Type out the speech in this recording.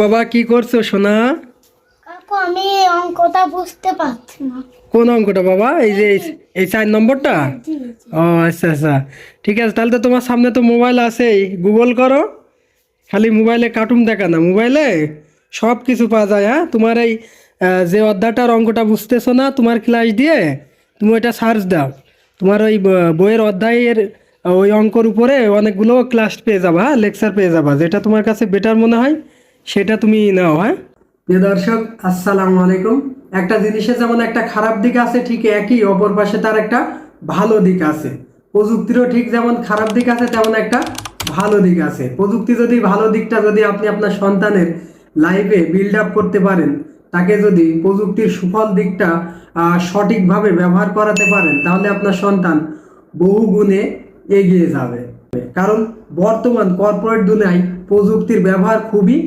বাবা কি করছো সোনা? কাকু আমি অঙ্কটা বুঝতে পারছি না। কোন অঙ্কটা বাবা? এই যে এই 4 নম্বরটা? জি ও আচ্ছা আচ্ছা, ঠিক আছে। তাহলে তো তোমার সামনে তো মোবাইল আছেই, গুগল করো। খালি মোবাইলে কার্টুন দেখা না, মোবাইলে সব কিছু পাওয়া যায়। হ্যাঁ, তোমার এই যে অধ্যায়টার অঙ্কটা বুঝতেছো না তোমার ক্লাস দিয়ে, তুমি ওইটা সার্চ দাও। তোমার ওই বইয়ের অধ্যায়ের ওই অঙ্কর উপরে অনেকগুলো ক্লাস পেয়ে যাবা, হ্যাঁ, লেকচার পেয়ে যাবা। যেটা তোমার কাছে বেটার মনে হয় সেটা তুমি নাও। হ্যাঁ, প্রিয় দর্শক, আসসালামু আলাইকুম। একটা জিনিসের যেমন একটা খারাপ দিক আছে, ঠিক একই অপর পাশে তার একটা ভালো দিক আছে। প্রযুক্তিরও ঠিক যেমন খারাপ দিক আছে, তেমন একটা ভালো দিক আছে। প্রযুক্তি যদি ভালো দিকটা যদি আপনি আপনার সন্তানের লাইফে বিল্ড আপ করতে পারেন, তাকে যদি প্রযুক্তির সুফল দিকটা সঠিকভাবে ব্যবহার করাতে পারেন, তাহলে আপনার সন্তান বহু গুণে এগিয়ে যাবে। কারণ বর্তমান কর্পোরেট দুনিয়ায় প্রযুক্তির ব্যবহার খুবই